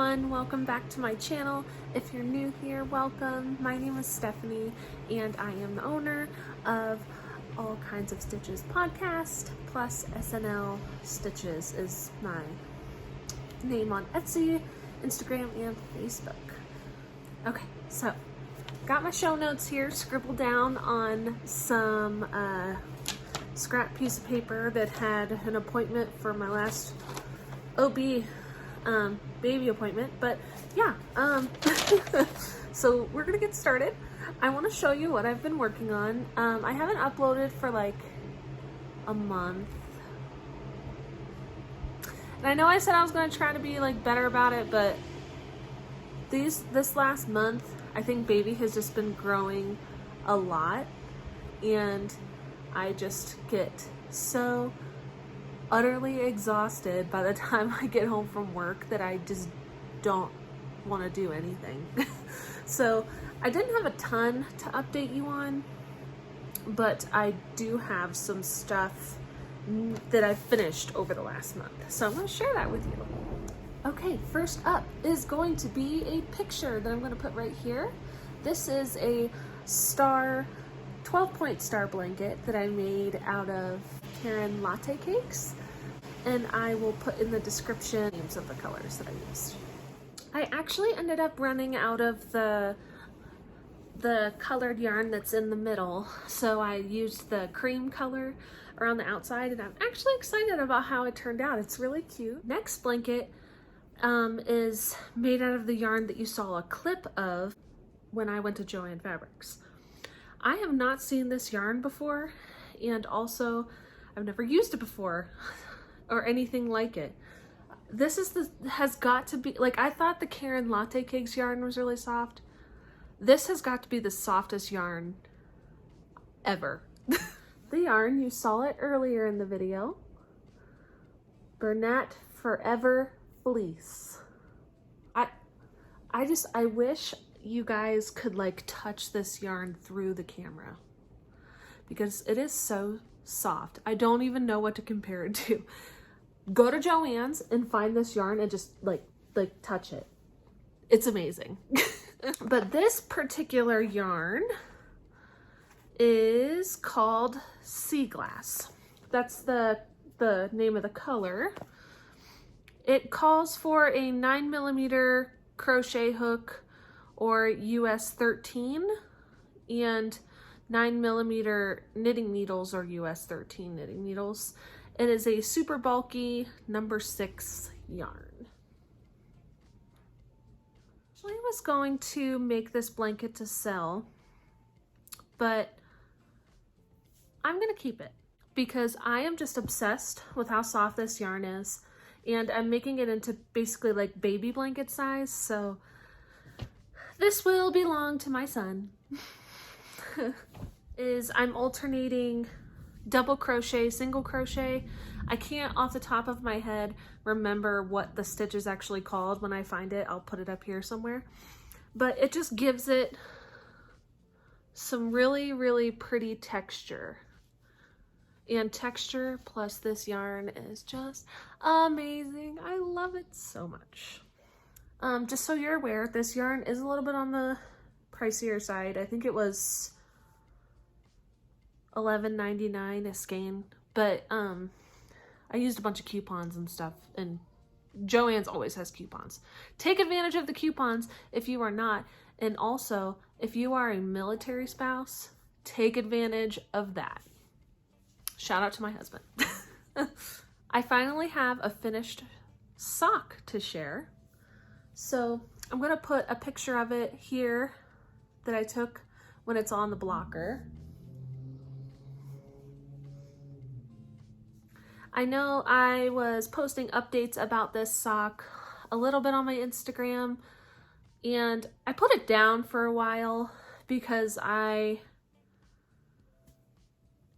everyone, welcome back to my channel. If you're new here, welcome. My name is Stephanie and I am the owner of All Kinds of Stitches podcast, plus SNL Stitches is my name on Etsy, Instagram, and Facebook. Okay, so got my show notes here scribbled down on some scrap piece of paper that had an appointment for my last OB baby appointment, but yeah, so we're gonna get started. I want to show you what I've been working on. I haven't uploaded for like a month, and I know I said I was gonna try to be like better about it, but this last month, I think baby has just been growing a lot, and I just get so utterly exhausted by the time I get home from work that I just don't want to do anything. So I didn't have a ton to update you on, but I do have some stuff that I finished over the last month. So I'm going to share that with you. Okay, first up is going to be a picture that I'm going to put right here. This is a 12-point star blanket that I made out of Caron Latte cakes, and I will put in the description names of the colors that I used. I actually ended up running out of the colored yarn that's in the middle, so I used the cream color around the outside, and I'm actually excited about how it turned out. It's really cute. Next blanket is made out of the yarn that you saw a clip of when I went to Joann Fabrics. I have not seen this yarn before, and also I've never used it before or anything like it. This has got to be, like, I thought the Caron Latte Cakes yarn was really soft. This has got to be the softest yarn ever. The yarn, you saw it earlier in the video. Bernat Forever Fleece. I wish you guys could like touch this yarn through the camera because it is so soft. I don't even know what to compare it to. Go to Joann's and find this yarn and just like touch it. It's amazing. But this particular yarn is called Sea Glass. That's the name of the color. It calls for a 9mm crochet hook or US 13 and 9mm knitting needles or US 13 knitting needles. It is a super bulky number 6 yarn. Actually, I was going to make this blanket to sell, but I'm gonna keep it because I am just obsessed with how soft this yarn is, and I'm making it into basically like baby blanket size, so this will belong to my son. I'm alternating double crochet, single crochet. I can't off the top of my head remember what the stitch is actually called. When I find it, I'll put it up here somewhere. But it just gives it some really, really pretty texture. And texture plus this yarn is just amazing. I love it so much. Just so you're aware, this yarn is a little bit on the pricier side. I think it was $11.99 a skein, but I used a bunch of coupons and stuff, and Joann's always has coupons. Take advantage of the coupons if you are not, and also if you are a military spouse, take advantage of that. Shout out to my husband. I finally have a finished sock to share. So I'm going to put a picture of it here that I took when it's on the blocker. I know I was posting updates about this sock a little bit on my Instagram, and I put it down for a while because I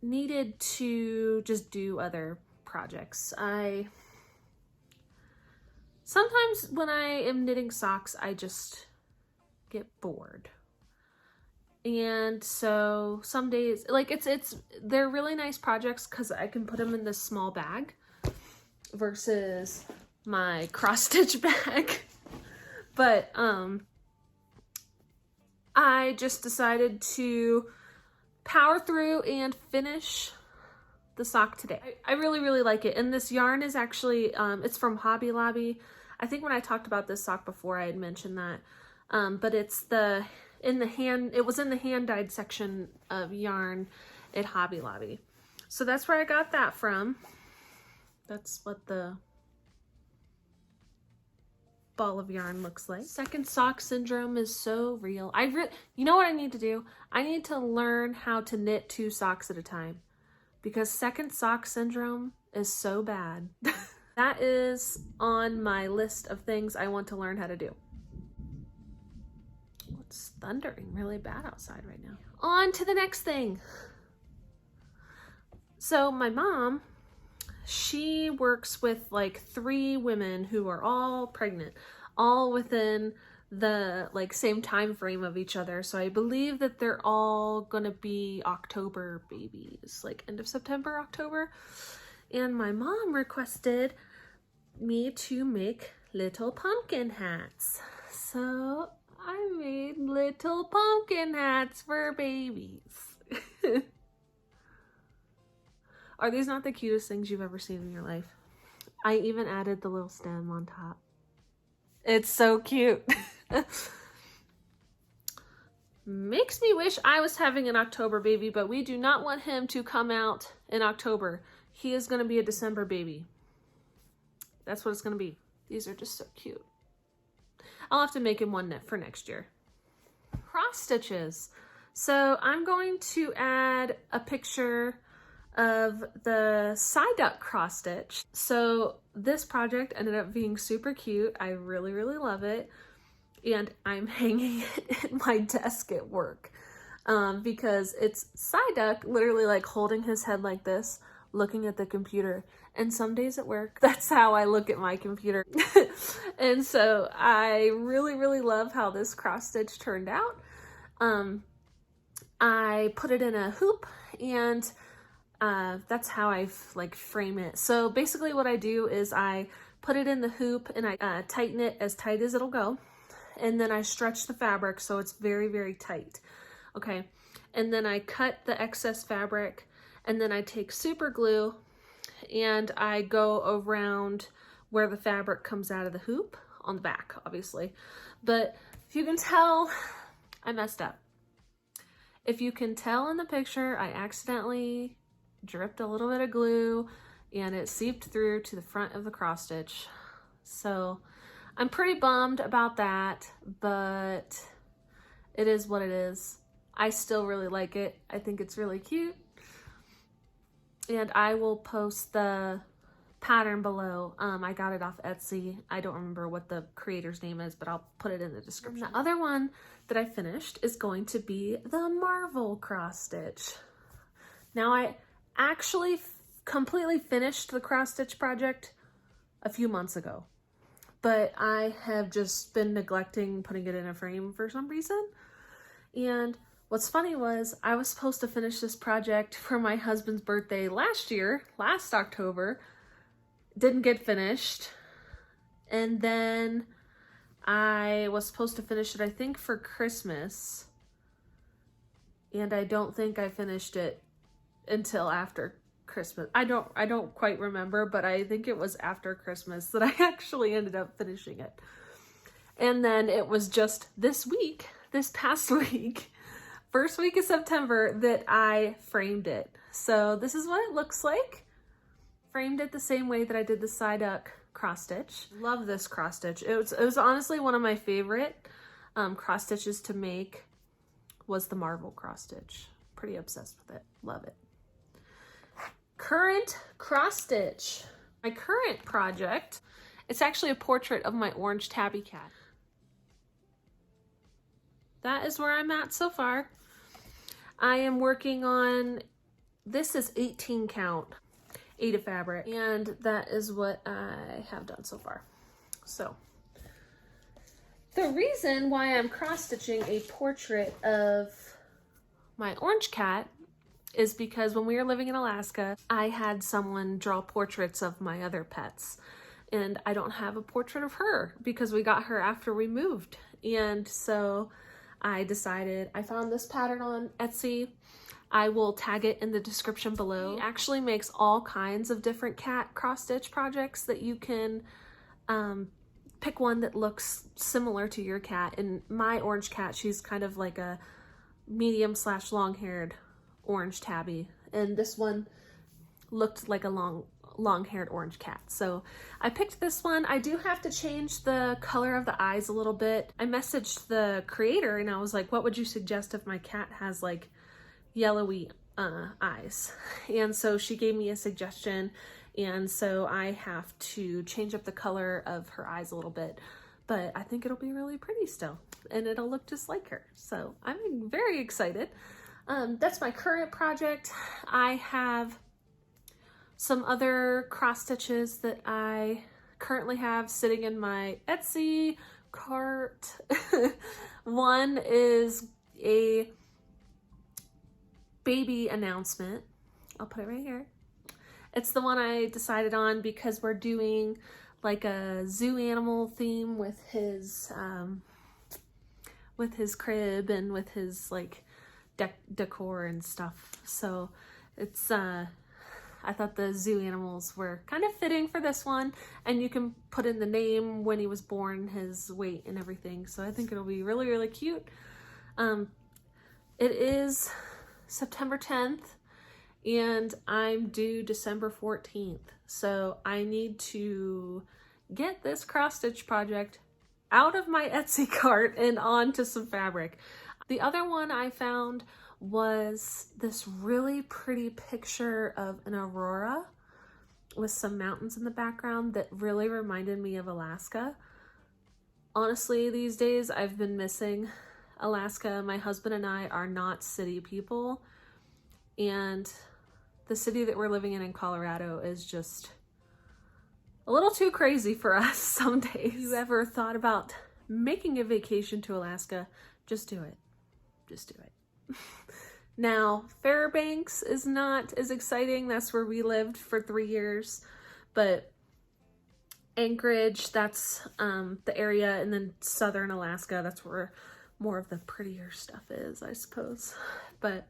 needed to just do other projects. Sometimes when I am knitting socks, I just get bored. And so some days, like they're really nice projects because I can put them in this small bag versus my cross stitch bag. But I just decided to power through and finish the sock today. I really, really like it. And this yarn is actually, it's from Hobby Lobby. I think when I talked about this sock before, I had mentioned that. But it's it was in the hand dyed section of yarn at Hobby Lobby. So that's where I got that from. That's what the ball of yarn looks like. Second sock syndrome is so real. You know what I need to do? I need to learn how to knit 2 socks at a time, because second sock syndrome is so bad. That is on my list of things I want to learn how to do. It's thundering really bad outside right now. On to the next thing. So my mom, she works with like 3 women who are all pregnant, all within the like same time frame of each other. So I believe that they're all gonna be October babies, like end of September, October. And my mom requested me to make little pumpkin hats. So I made little pumpkin hats for babies. Are these not the cutest things you've ever seen in your life? I even added the little stem on top. It's so cute. Makes me wish I was having an October baby, but we do not want him to come out in October. He is going to be a December baby. That's what it's going to be. These are just so cute. I'll have to make him one for next year. Cross stitches. So I'm going to add a picture of the side duck cross stitch. So this project ended up being super cute. I really, really love it. And I'm hanging it at my desk at work because it's side duck literally like holding his head like this, looking at the computer. And some days at work, that's how I look at my computer. And so I really, really love how this cross stitch turned out. I put it in a hoop, and that's how I like frame it. So basically what I do is I put it in the hoop and I tighten it as tight as it'll go. And then I stretch the fabric so it's very, very tight. Okay. And then I cut the excess fabric, and then I take super glue and I go around where the fabric comes out of the hoop on the back, obviously. But if you can tell, I messed up. If you can tell in the picture, I accidentally dripped a little bit of glue and it seeped through to the front of the cross stitch. So I'm pretty bummed about that, but it is what it is. I still really like it. I think it's really cute. And I will post the pattern below. I got it off Etsy. I don't remember what the creator's name is, but I'll put it in the description. The other one that I finished is going to be the Marvel cross stitch. Now I actually completely finished the cross stitch project a few months ago, but I have just been neglecting putting it in a frame for some reason. And what's funny was I was supposed to finish this project for my husband's birthday last October, didn't get finished. And then I was supposed to finish it, I think, for Christmas. And I don't think I finished it until after Christmas. I don't quite remember, but I think it was after Christmas that I actually ended up finishing it. And then it was just this past week, first week of September, that I framed it. So this is what it looks like. Framed it the same way that I did the side duck cross stitch. Love this cross stitch. It was honestly one of my favorite cross stitches to make was the Marvel cross stitch. Pretty obsessed with it. Love it. Current cross stitch. My current project, it's actually a portrait of my orange tabby cat. That is where I'm at so far. I am working on, this is 18 count, 8 of fabric, and that is what I have done so far. So the reason why I'm cross-stitching a portrait of my orange cat is because when we were living in Alaska, I had someone draw portraits of my other pets. and I don't have a portrait of her because we got her after we moved. And so I decided, I found this pattern on Etsy. I will tag it in the description below. He actually makes all kinds of different cat cross-stitch projects that you can pick one that looks similar to your cat. And my orange cat, she's kind of like a medium / long-haired orange tabby. And this one looked like a long-haired orange cat. So I picked this one. I do have to change the color of the eyes a little bit. I messaged the creator and I was like, what would you suggest if my cat has like yellowy eyes? And so she gave me a suggestion, and so I have to change up the color of her eyes a little bit, but I think it'll be really pretty still and it'll look just like her. So I'm very excited. That's my current project. I have some other cross stitches that I currently have sitting in my Etsy cart. One is a baby announcement. I'll put it right here. It's the one I decided on because we're doing like a zoo animal theme with his crib and with his like decor and stuff. So it's I thought the zoo animals were kind of fitting for this one, and you can put in the name, when he was born, his weight and everything. So I think it'll be really, really cute. It is September 10th and I'm due December 14th. So I need to get this cross stitch project out of my Etsy cart and onto some fabric. The other one I found was this really pretty picture of an aurora with some mountains in the background that really reminded me of Alaska. Honestly, these days I've been missing Alaska. My husband and I are not city people, and the city that we're living in Colorado is just a little too crazy for us some days. If you ever thought about making a vacation to Alaska, just do it. Just do it. Now, Fairbanks is not as exciting. That's where we lived for 3 years, but Anchorage, that's the area, and then southern Alaska, that's where more of the prettier stuff is, I suppose. But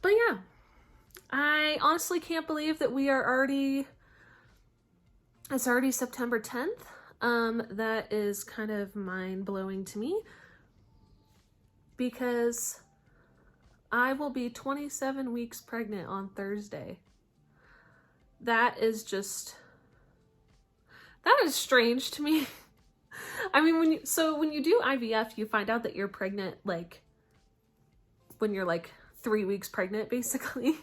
yeah, I honestly can't believe that it's already September 10th. That is kind of mind-blowing to me because I will be 27 weeks pregnant on Thursday. That is strange to me. I mean, when you do IVF, you find out that you're pregnant like when you're like 3 weeks pregnant, basically.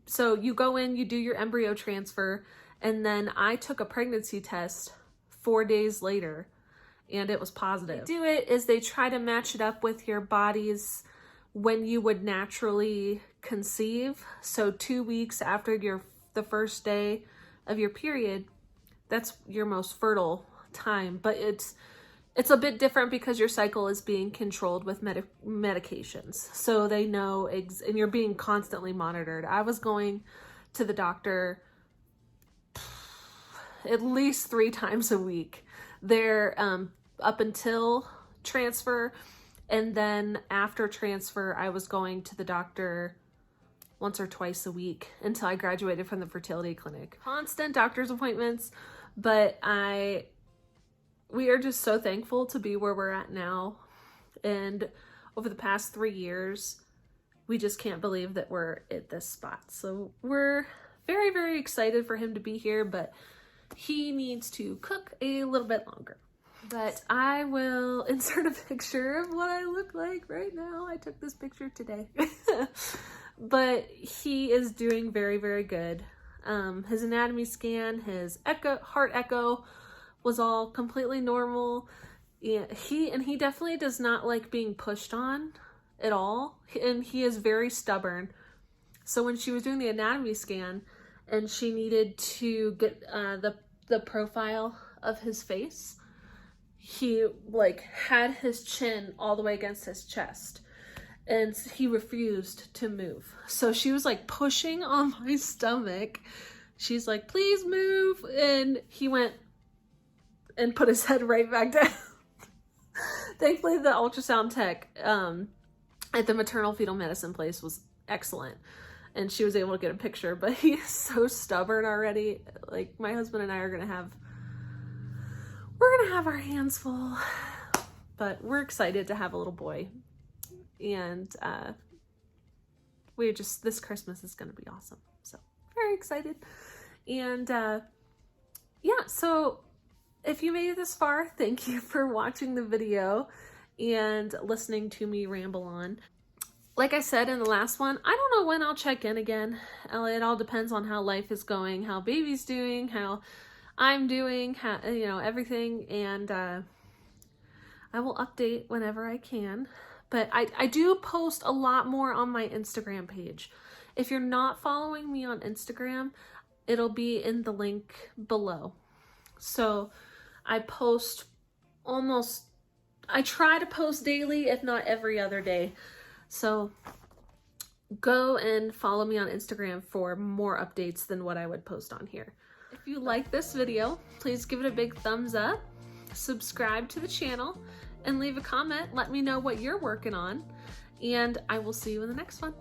So you go in, you do your embryo transfer, and then I took a pregnancy test 4 days later and it was positive. They do it is they try to match it up with your body's when you would naturally conceive. So 2 weeks after the first day of your period, that's your most fertile time. But it's a bit different because your cycle is being controlled with medications. So they know, and you're being constantly monitored. I was going to the doctor at least 3 times a week. They're up until transfer, and then after transfer, I was going to the doctor once or twice a week until I graduated from the fertility clinic. Constant doctor's appointments, but we are just so thankful to be where we're at now. And over the past 3 years, we just can't believe that we're at this spot. So we're very, very excited for him to be here, but he needs to cook a little bit longer. But I will insert a picture of what I look like right now. I took this picture today. But he is doing very, very good. His anatomy scan, his heart echo was all completely normal. Yeah, he definitely does not like being pushed on at all. And he is very stubborn. So when she was doing the anatomy scan and she needed to get the profile of his face, he like had his chin all the way against his chest and he refused to move. So she was like pushing on my stomach she's like, please move. And he went and put his head right back down. Thankfully, the ultrasound tech at the maternal fetal medicine place was excellent. And she was able to get a picture, but he is so stubborn already. Like, my husband and I are gonna have our hands full, but we're excited to have a little boy. And this Christmas is gonna be awesome. So very excited. And yeah, so if you made it this far, thank you for watching the video and listening to me ramble on. Like I said in the last one, I don't know when I'll check in again. It all depends on how life is going, how baby's doing, how I'm doing, how, everything. And I will update whenever I can. But I do post a lot more on my Instagram page. If you're not following me on Instagram, it'll be in the link below. So I try to post daily, if not every other day. So go and follow me on Instagram for more updates than what I would post on here. If you like this video, please give it a big thumbs up, subscribe to the channel, and leave a comment. Let me know what you're working on, and I will see you in the next one.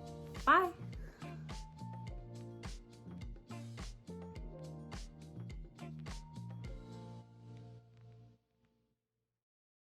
Bye.